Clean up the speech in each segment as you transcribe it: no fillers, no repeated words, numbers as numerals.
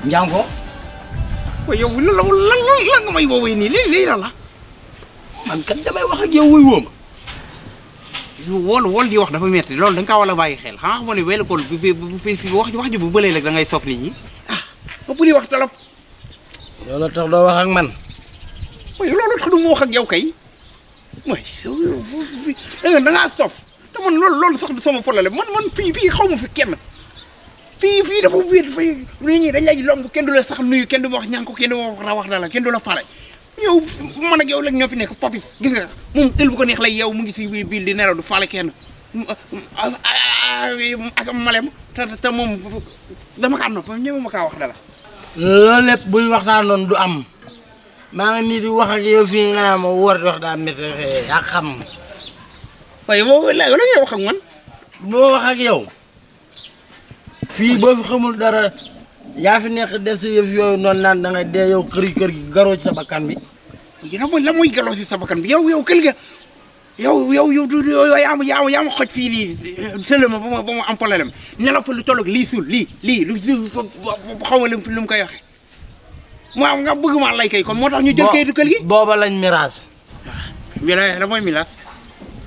Njànko. waaye yow lan nga may woowee nii lii la. man kat damay wax ak yow wuy woo ma. wol di wax dafa metti loolu da nga kaa war a bàyyi xel xanaa xamoo ne weelu kool bi wax ji bu bëlee rek da ngay sof nit ñi ba bu di wax tolof. loolu tax doo wax ak man. waaye loolu tax du ma wax ak yow kay mooy da ngaa sof te man loolu sax du sama problème man fii xaw ma fi kenn fii dafa wéet dafay nit ñi dañ lay lomb kenn du la sax nuyu kenn du ma wax ñaan ko kenn du ma wax dala kenn du la fale yow man ak yow léegi ñoo fi nekk papis gis nga moom ël bu ko neex lay yow mu ngi si biir di nelaw du fale kenn ak malem te moom dama kaa nopp ñëw ma kaa wax dala loolu lépp buñ waxtaanoon du am maa ngi nii di wax ak yow fii nga naa ma wóor di wax daa métti yaa xam. waaye boo la ngay wax ak man. boo wax ak yow fii boo fi xamul dara yaa fi nekk def si yëf yooyu noonu naan da nga dee yow kër gi garoo ci sa bakkan bi. la muy garoo ci sa bakkan bi yow kër ga yow yaa ma xoj fii nii sëlëma ba ma am problème nelaw fa lu tolloog lii suul lii lu xaw ma lu mu koy waxee waaw nga bëgg maa lay kay kon moo tax ñu jël kayitu kër gi. booba lañ miraas. waaw la mooy miraas.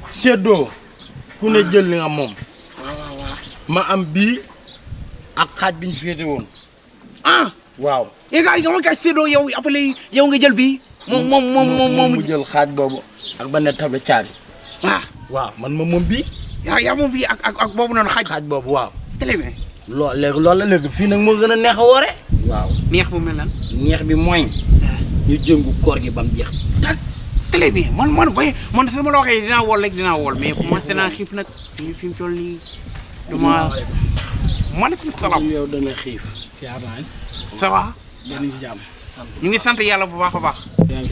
séddoo ku ne jël li nga moom. waaw. ma am bii ak xaaj bi ñu féete woon. waaw. yéen gars yi nga ma kay séddoo yow après yow nga jël bii. moom mu jël xaaj boobu ak ba ne table caabi. waaw man moom bii. yaa moom bii ak boobu noonu xaaj boobu waaw. très bien. loolu la léegi fii nag moo gën a neex a woore. waaw neex bu mel nan. neex bi mooy. ñu jëngu koor gi ba mu jeex. très bien man su ma la waxee dinaa wool rek dinaa wool mais commencé naa xiif nag fi mu toll nii. maaleykum salaam. yow dana xiif. ça va. dañuy jàmm. ñu ngi sant yàlla bu baax a baax.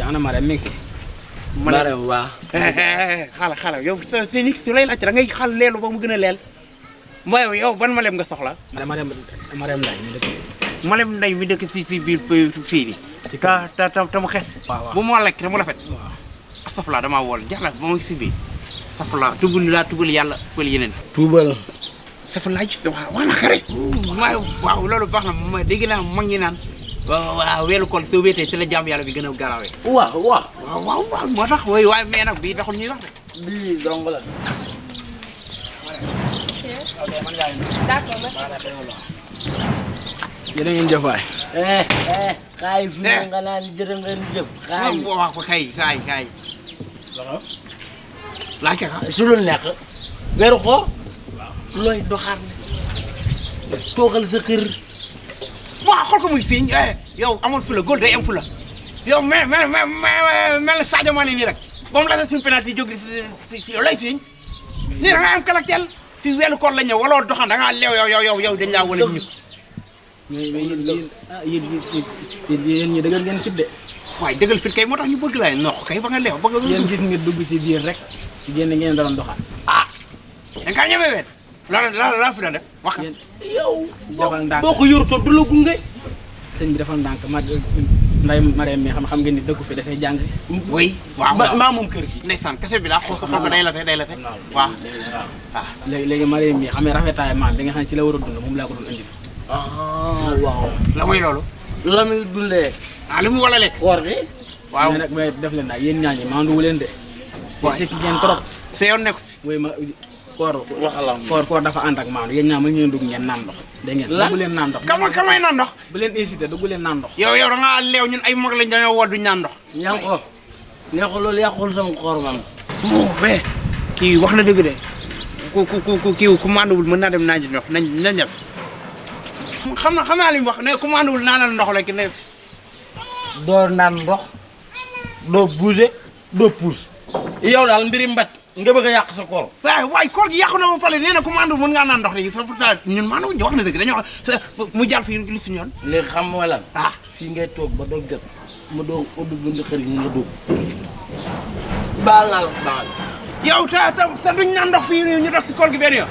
ana Marème mi ngi fi. Marème waaw. xala yow sa nit su lay laajte da ngay xal leelu ba mu gën a leel. mooy yow ban Marème nga soxla. Marème Ndeye mi dëkk. Marème Ndeye mi dëkk si biir fii nii. te mu xees. waaw bu ma lekk te mu rafet. waaw safla damaa wool jaxla ba ma ngi si biir. safla tubal yàlla tubal yeneen. tuubal. safla ji waaw na xare. waaw loolu baax na ma dégg naa mag ñi naan. waaw weelu kool soo wéetee si la jàmm yàlla bi gën a garawee. waaw moo tax waaye mais nag bii taxul ñuy wax de. bii dong la. d'accord. jërë ngeen jëf waay. kaay fi nga naan jërë ngeen jëf. kaay waaw kaay. laajte ka. su lu nekk. weeru ko. looy doxaat ne. toogal sa kër. waaw xool ko muy siiñ yow amul fula góor day am fula yow mel na Sadio Mané nii rek ba mu la suñu penalty jóg si yow lay siiñ nii da nga am caractère si weelu koor la ñëw wala doxaan da ngaa leew yow dañ laa wala ñëpp. mais yéen ñi dëgër ngeen fit de. waaye dëggal fit kay moo tax ñu bëgg laay noq kay ba nga leew ba nga. yéen gis nga dugg ci biir rek génn ngeen doon doxaan. da nga kaa ñemee weet laa fi doon def wax. yow boo ko yorutoon du la gunge. sëñ bi defal ndànk Ndeye Marème mi xam ngeen ni dëkku fi dafay jàng si. oui waaw maa moom kër gi. ndeysaan kese bi daa xool ko day la te waaw. léegi Marème mi xam ne rafetaay maam bi nga xam ne ci la war a dund moom laa ko doon andil. waaw. la mooy loolu. la muy dundee. li mu war a lekk. koor gi. waaw mais nag may def leen daal yéen ñaañi maanduwu leen de. waaw c'est ngeen trop. sa yoon nekk si. oui ma koor dafa ànd ak maandu yéen ñaa ma ngeen dugg ngeen naan ndox. dégg ngeen dugg leen naan ndox. kamay naan ndox. bu leen incité dugg leen naan ndox. yow da ngaa leew ñun ay mag lañ dañoo woor duñ naan ndox. neexul loolu yàqul sama koor man. mais kii wax na dëgg de kii commandewul mën naa dem naan ndox nañ def xam naa li mu wax ne commandewul naanal ndox rek ne. doo naan ndox doo bouger doo puus yow daal mbiri mbaj nga bëgg a yàq sa koor. waaye koor gi yàqu na ba fale nee na commandewul mën ngaa naan ndox léegi foofu ñun maanaam wax na dëgg dañoo mu jàll fii li si ñoon. léegi xam nga lan. fii ngay toog ba doog jot mu doog ubbi bunt kër gi nga dugg. baal naa la baal. yow te duñ naan ndox fii ñu dox si koor gi benn yoon.